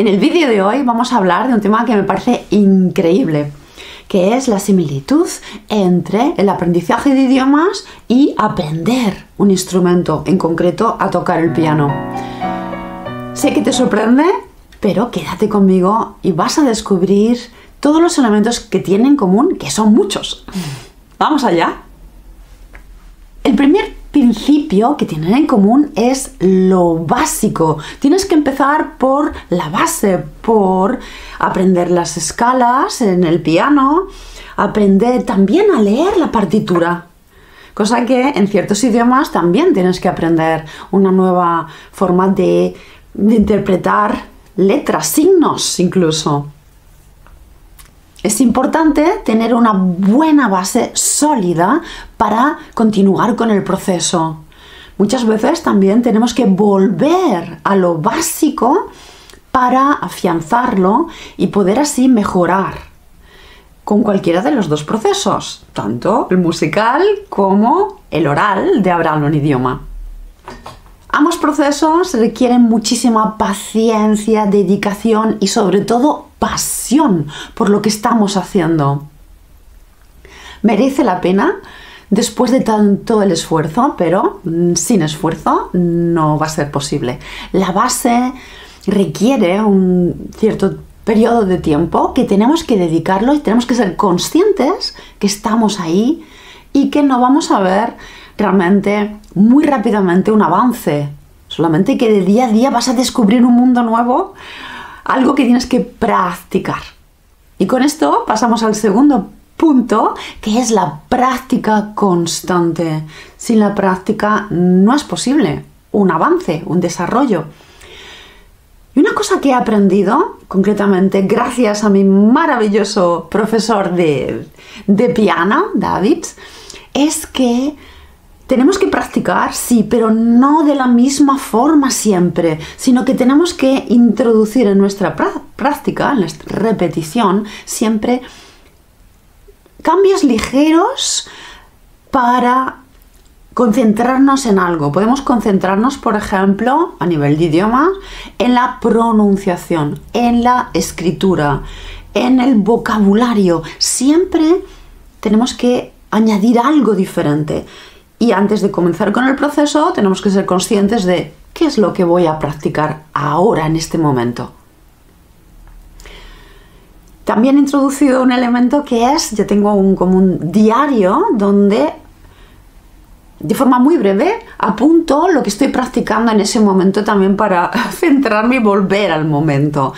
En el vídeo de hoy vamos a hablar de un tema que me parece increíble, que es la similitud entre el aprendizaje de idiomas y aprender un instrumento, en concreto a tocar el piano. Sé que te sorprende, pero quédate conmigo y vas a descubrir todos los elementos que tienen en común, que son muchos. ¡Vamos allá! El primer principio que tienen en común es lo básico. Tienes que empezar por la base, por aprender las escalas en el piano, aprender también a leer la partitura. Cosa que en ciertos idiomas también tienes que aprender una nueva forma de interpretar letras, signos incluso. Es importante tener una buena base sólida para continuar con el proceso. Muchas veces también tenemos que volver a lo básico para afianzarlo y poder así mejorar con cualquiera de los dos procesos, tanto el musical como el oral de hablar un idioma. Ambos procesos requieren muchísima paciencia, dedicación y sobre todo pasión por lo que estamos haciendo. Merece la pena después de tanto el esfuerzo, pero sin esfuerzo no va a ser posible. La base requiere un cierto periodo de tiempo que tenemos que dedicarlo y tenemos que ser conscientes que estamos ahí y que no vamos a ver realmente muy rápidamente un avance. Solamente que de día a día vas a descubrir un mundo nuevo, algo que tienes que practicar. Y con esto pasamos al segundo punto, que es la práctica constante. Sin la práctica no es posible un avance, un desarrollo. Y una cosa que he aprendido, concretamente gracias a mi maravilloso profesor de piano, David, es que tenemos que practicar, sí, pero no de la misma forma siempre, sino que tenemos que introducir en nuestra práctica, en nuestra repetición, siempre cambios ligeros para concentrarnos en algo. Podemos concentrarnos, por ejemplo, a nivel de idiomas, en la pronunciación, en la escritura, en el vocabulario. Siempre tenemos que añadir algo diferente. Y antes de comenzar con el proceso, tenemos que ser conscientes de qué es lo que voy a practicar ahora, en este momento. También he introducido un elemento que es, yo tengo como un diario donde, de forma muy breve, apunto lo que estoy practicando en ese momento también para centrarme y volver al momento.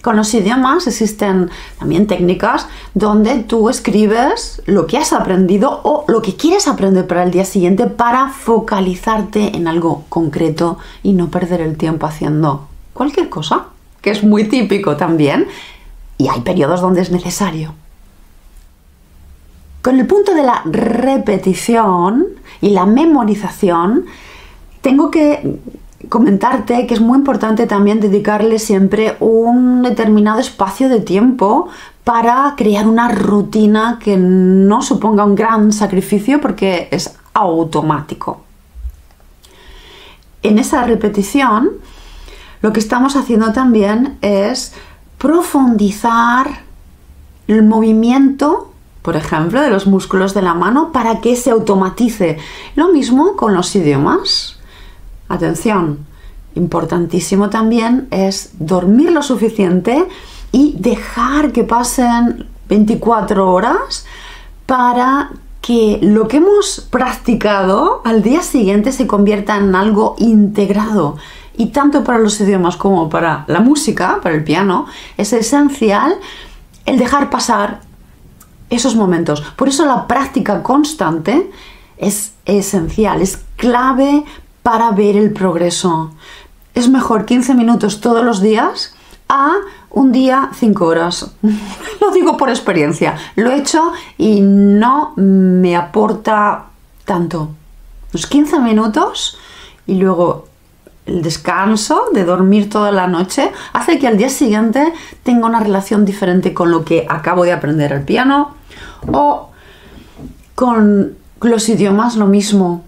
Con los idiomas existen también técnicas donde tú escribes lo que has aprendido o lo que quieres aprender para el día siguiente para focalizarte en algo concreto y no perder el tiempo haciendo cualquier cosa, que es muy típico también, y hay periodos donde es necesario. Con el punto de la repetición y la memorización, tengo que comentarte que es muy importante también dedicarle siempre un determinado espacio de tiempo para crear una rutina que no suponga un gran sacrificio porque es automático. En esa repetición, lo que estamos haciendo también es profundizar el movimiento, por ejemplo, de los músculos de la mano para que se automatice. Lo mismo con los idiomas. Atención, importantísimo también es dormir lo suficiente y dejar que pasen 24 horas para que lo que hemos practicado al día siguiente se convierta en algo integrado. Y tanto para los idiomas como para la música, para el piano, es esencial el dejar pasar esos momentos. Por eso la práctica constante es esencial, es clave para ver el progreso. Es mejor 15 minutos todos los días a un día 5 horas. Lo digo por experiencia. Lo he hecho y no me aporta tanto. Los 15 minutos y luego el descanso de dormir toda la noche hace que al día siguiente tenga una relación diferente con lo que acabo de aprender al piano o con los idiomas lo mismo.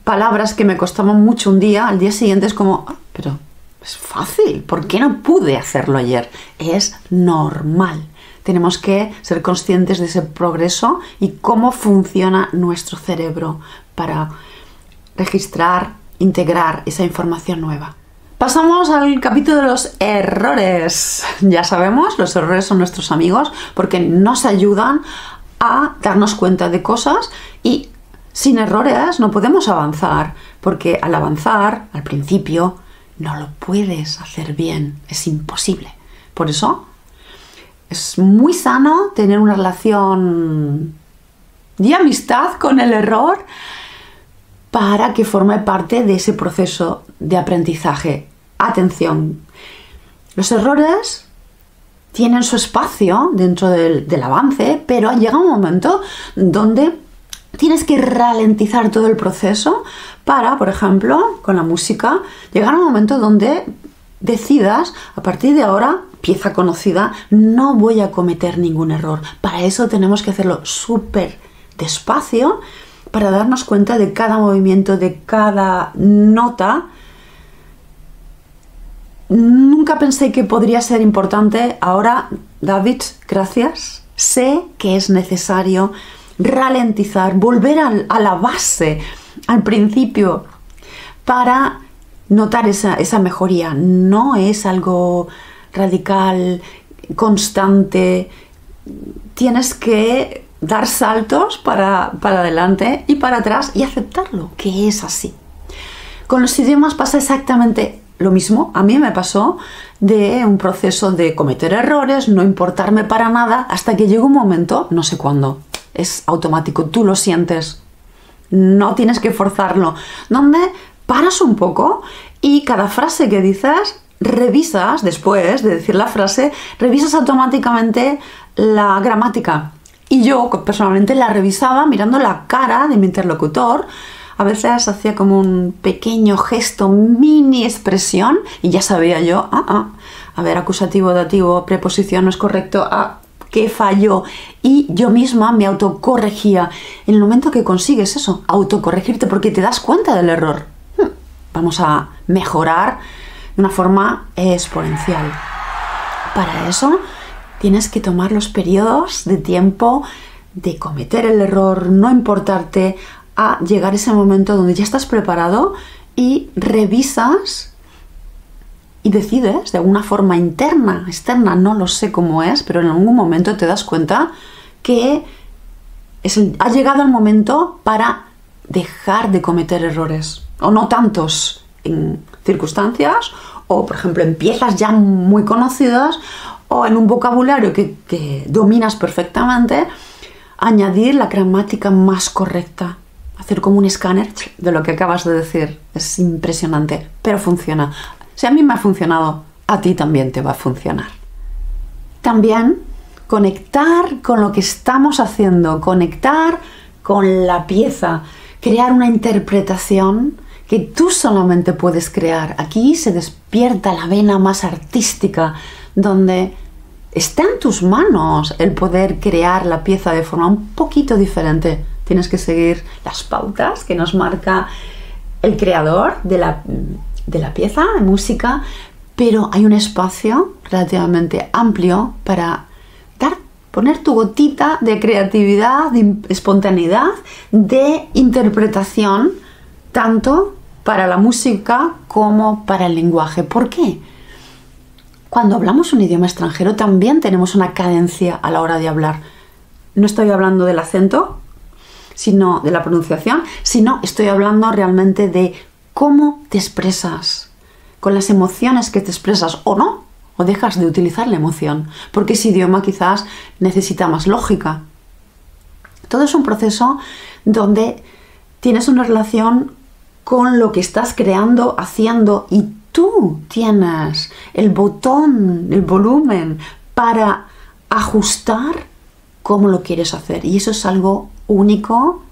Palabras que me costaban mucho un día, al día siguiente es como, pero Es fácil. ¿Por qué no pude hacerlo ayer? Es normal. Tenemos que ser conscientes de ese progreso y cómo funciona nuestro cerebro para registrar, integrar esa información nueva. Pasamos al capítulo de los errores. Ya sabemos, los errores son nuestros amigos porque nos ayudan a darnos cuenta de cosas y sin errores no podemos avanzar, porque al avanzar, al principio, no lo puedes hacer bien, es imposible. Por eso es muy sano tener una relación de amistad con el error para que forme parte de ese proceso de aprendizaje. Atención, los errores tienen su espacio dentro del avance, pero llega un momento donde tienes que ralentizar todo el proceso para, por ejemplo, con la música, llegar a un momento donde decidas, a partir de ahora, pieza conocida, no voy a cometer ningún error. Para eso tenemos que hacerlo súper despacio, para darnos cuenta de cada movimiento, de cada nota. Nunca pensé que podría ser importante. Ahora, David, gracias. Sé que es necesario ralentizar, volver a la base, al principio, para notar esa mejoría. No es algo radical, constante. Tienes que dar saltos para adelante y para atrás y aceptarlo, que es así. Con los idiomas pasa exactamente lo mismo. A mí me pasó de un proceso de cometer errores, no importarme para nada, hasta que llegó un momento, no sé cuándo, es automático, tú lo sientes, no tienes que forzarlo, donde paras un poco y cada frase que dices, revisas, después de decir la frase, revisas automáticamente la gramática. Y yo personalmente la revisaba mirando la cara de mi interlocutor. A veces hacía como un pequeño gesto, mini expresión, y ya sabía yo, a ver, acusativo, dativo, preposición no es correcto, ¿qué falló? Y yo misma me autocorregía. En el momento que consigues eso, autocorregirte, porque te das cuenta del error, vamos a mejorar de una forma exponencial. Para eso tienes que tomar los periodos de tiempo de cometer el error, no importarte, a llegar a ese momento donde ya estás preparado y revisas y decides de alguna forma interna, externa, no lo sé cómo es, pero en algún momento te das cuenta que ha llegado el momento para dejar de cometer errores, o no tantos en circunstancias, o por ejemplo en piezas ya muy conocidas, o en un vocabulario que dominas perfectamente, añadir la gramática más correcta. Hacer como un escáner de lo que acabas de decir. Es impresionante, pero funciona. Si a mí me ha funcionado, a ti también te va a funcionar. También conectar con lo que estamos haciendo, conectar con la pieza, crear una interpretación que tú solamente puedes crear. Aquí se despierta la vena más artística, donde está en tus manos el poder crear la pieza de forma un poquito diferente. Tienes que seguir las pautas que nos marca el creador de la pieza de música, pero hay un espacio relativamente amplio para poner tu gotita de creatividad, de espontaneidad, de interpretación, tanto para la música como para el lenguaje. ¿Por qué? Cuando hablamos un idioma extranjero también tenemos una cadencia a la hora de hablar. No estoy hablando del acento, sino de la pronunciación, sino estoy hablando realmente de cómo te expresas, con las emociones que te expresas o no, o dejas de utilizar la emoción, porque ese idioma quizás necesita más lógica. Todo es un proceso donde tienes una relación con lo que estás creando, haciendo, y tú tienes el botón, el volumen para ajustar cómo lo quieres hacer. Y eso es algo único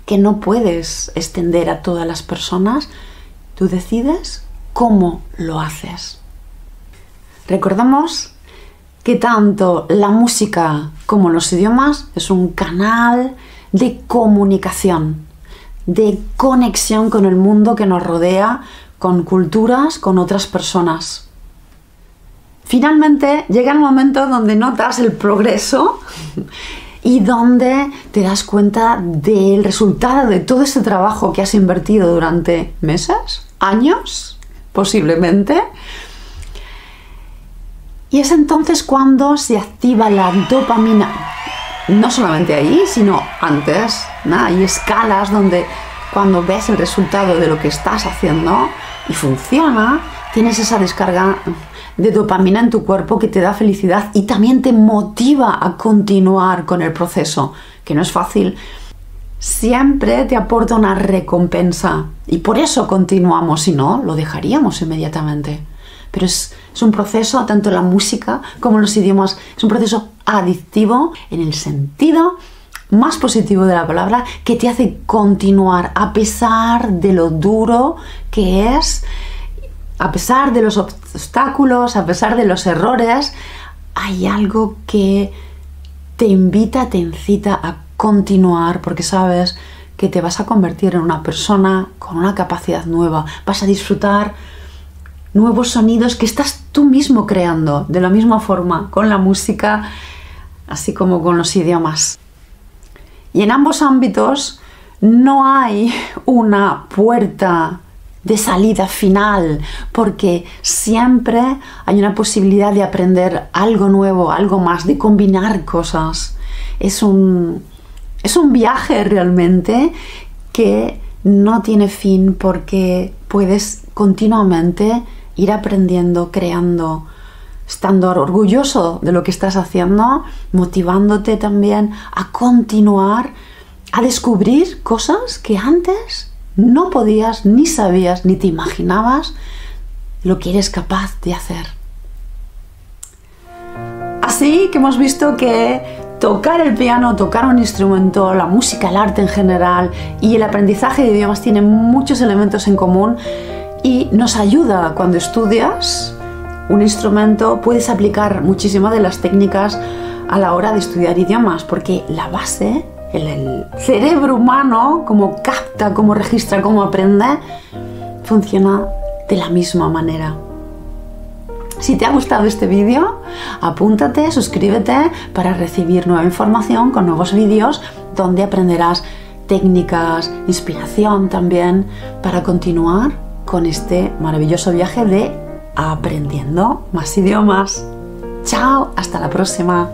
que no puedes extender a todas las personas. Tú decides cómo lo haces. Recordemos que tanto la música como los idiomas es un canal de comunicación, de conexión con el mundo que nos rodea, con culturas, con otras personas. Finalmente llega el momento donde notas el progreso y donde te das cuenta del resultado de todo este trabajo que has invertido durante meses, años, posiblemente. Y es entonces cuando se activa la dopamina. No solamente ahí, sino antes, ¿no? Hay escalas donde cuando ves el resultado de lo que estás haciendo y funciona, tienes esa descarga de dopamina en tu cuerpo que te da felicidad y también te motiva a continuar con el proceso, que no es fácil. Siempre te aporta una recompensa y por eso continuamos, si no, lo dejaríamos inmediatamente. Pero es un proceso, tanto la música como los idiomas, es un proceso adictivo en el sentido más positivo de la palabra, que te hace continuar a pesar de lo duro que es, a pesar de los obstáculos, a pesar de los errores. Hay algo que te invita, te incita a continuar porque sabes que te vas a convertir en una persona con una capacidad nueva, vas a disfrutar nuevos sonidos que estás tú mismo creando, de la misma forma con la música, así como con los idiomas. Y en ambos ámbitos no hay una puerta de salida final, porque siempre hay una posibilidad de aprender algo nuevo, algo más, de combinar cosas. Es un viaje realmente que no tiene fin porque puedes continuamente ir aprendiendo, creando, estando orgulloso de lo que estás haciendo, motivándote también a continuar, a descubrir cosas que antes no podías, ni sabías, ni te imaginabas lo que eres capaz de hacer. Así que hemos visto que tocar el piano, tocar un instrumento, la música, el arte en general y el aprendizaje de idiomas tienen muchos elementos en común y nos ayuda cuando estudias un instrumento. Puedes aplicar muchísimas de las técnicas a la hora de estudiar idiomas, porque la base, el cerebro humano, como capta, como registra, como aprende, funciona de la misma manera. Si te ha gustado este vídeo, apúntate, suscríbete para recibir nueva información con nuevos vídeos donde aprenderás técnicas, inspiración también para continuar con este maravilloso viaje de aprendiendo más idiomas. ¡Chao! Hasta la próxima.